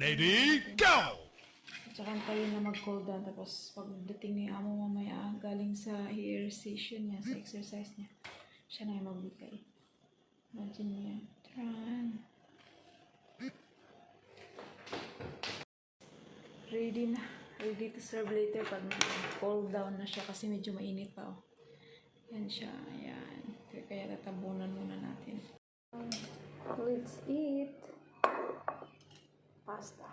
Lady, go! Tsaka tayo na mag-cool down. Tapos pagdating ni amo mamaya, galing sa hair session niya, sa exercise niya, siya na yung magbigay. Imagine niya. Tran. Ready na. Ready to serve later pag cool down na siya kasi medyo mainit pa. Oh. Yan siya. Ayan. Kaya tatabunan muna natin. Let's eat. Pasta.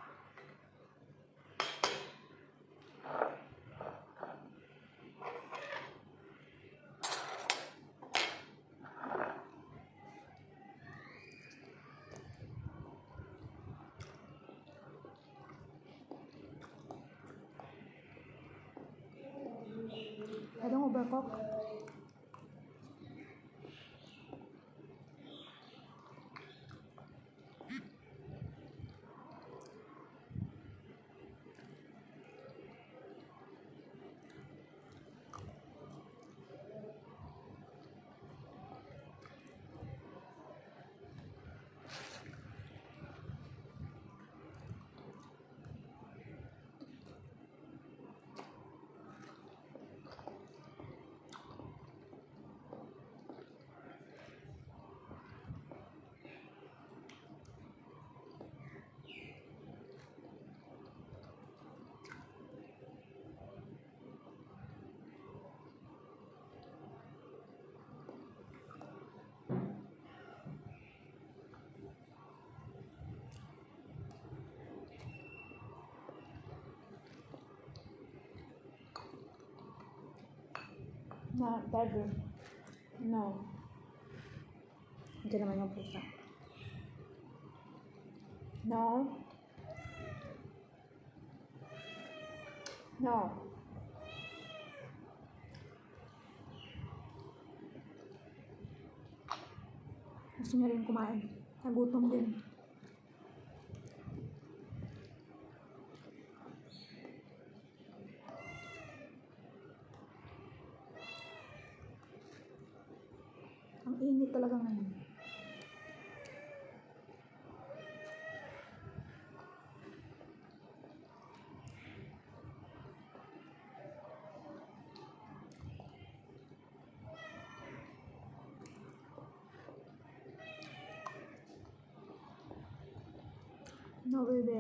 I don't overcook. Not bedroom. No. Hindi naman yung pusa. No. No. Gusto niya rin kumain. Nagutom din. Ang init talaga ngayon. No, baby.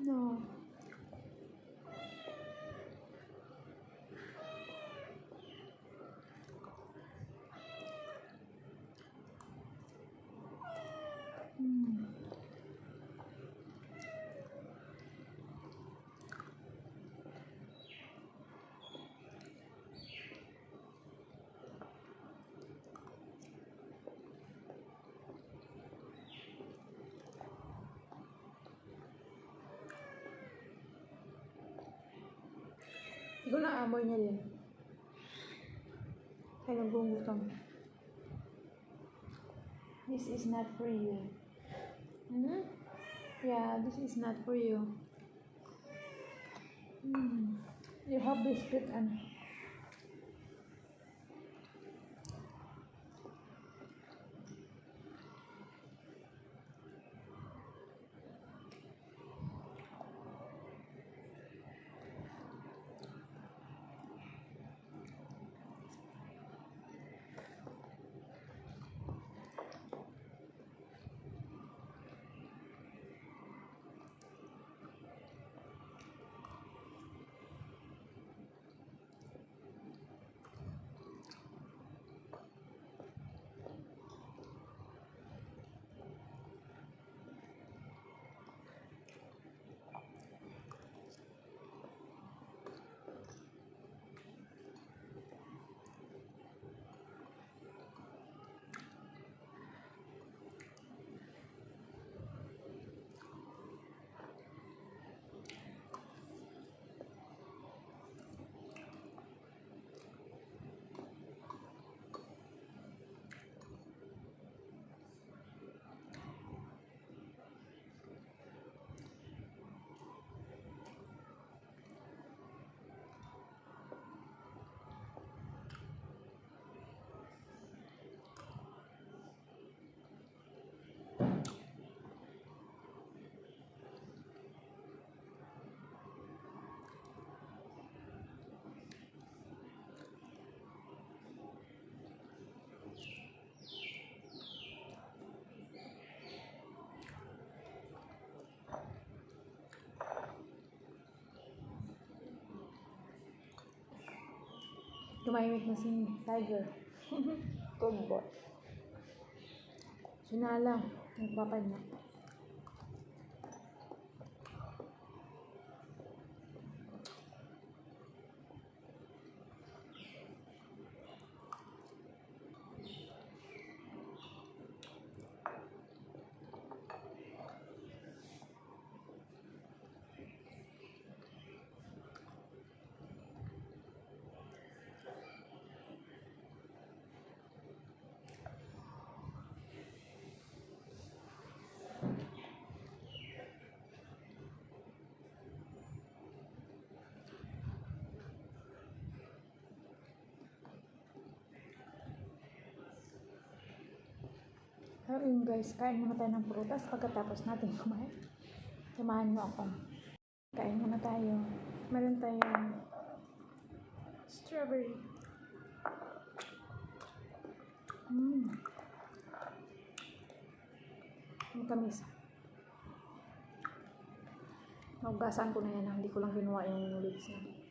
No. Ikaw na amoy niya din. Kaya nagbungutom. This is not for you. Hmm? Yeah, this is not for you. You have biscuit and Tumahimik na si Tiger. Good boy. Sinala. Nagpapahinga. Ayun guys, kain muna tayo ng prutas pagkatapos natin kumain. Samahan mo ako. Kain muna tayo. Meron tayong strawberry. Matamis. Naugasan ko na yan. Hindi ko lang ginawa yung lips niya.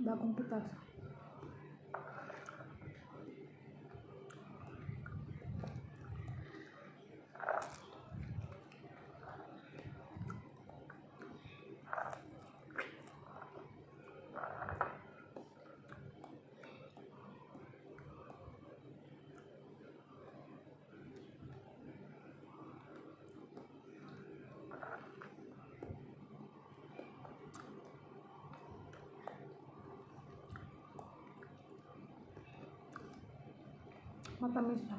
Bagong pitas. Matamis na.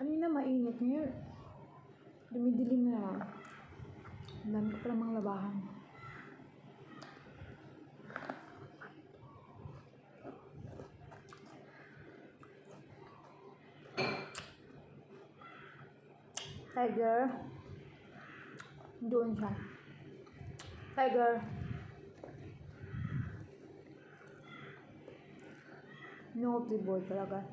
Kanina mainit ngayon. Dumidilim na. Ang dami ko pa namang labahan. Tiger. Doon siya. Tiger. Naughty boy talaga.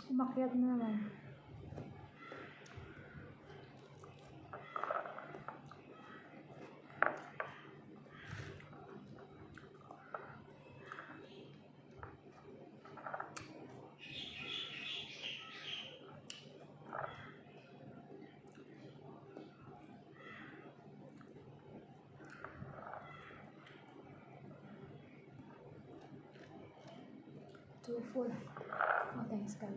Umakyat na naman. Too full. Oh, thanks God.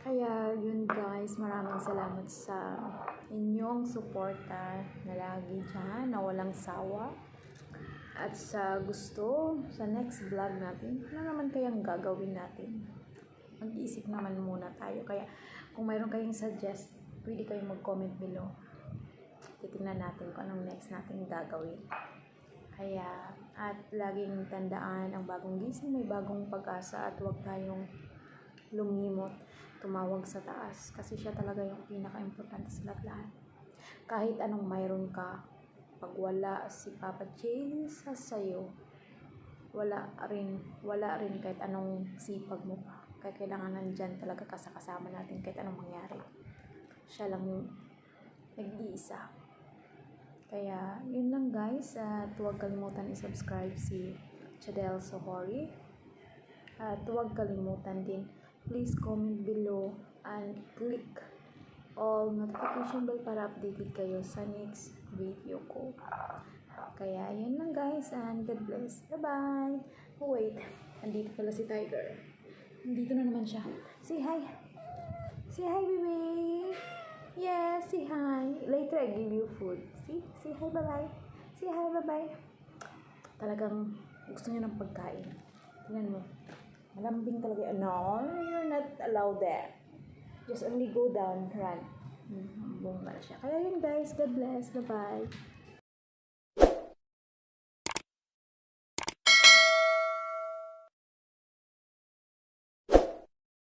Kaya yun guys, maraming salamat sa inyong suporta na lagi dyan, na walang sawa. At sa gusto, sa next vlog natin, ano naman kayang gagawin natin? Mag-iisip naman muna tayo. Kaya kung mayroon kayong suggest, pwede kayong mag-comment below. Titingnan natin kung anong next natin gagawin. Kaya, at laging tandaan, ang bagong gising may bagong pag-asa at huwag tayong lumimot, tumawag sa taas. Kasi siya talaga yung pinaka-importante sa lahat. Kahit anong mayroon ka, pag wala si Papa Jesus sa'yo, wala rin kahit anong sipag mo pa. Kaya kailangan nandyan talaga kasama natin kahit anong mangyari. Siya lang yung nag-iisa. Kaya, yun lang guys. At huwag kalimutan i-subscribe si Chadel Sohori. At huwag kalimutan din, please comment below and click all notification bell para updated kayo sa next video ko. Kaya, yun lang guys. And God bless. Bye-bye. Oh wait, andito pala si Tiger. Andito na naman siya. Say hi. Say hi, baby. Yes, say hi. Later, I give you food. See? Say hi, bye-bye. Say hi, bye-bye. Talagang gusto niya ng pagkain. Tingnan mo. Malambing talaga. No, you're not allowed there. Just only go down, run. Bunga na siya. Kaya yun guys, God bless. Bye-bye.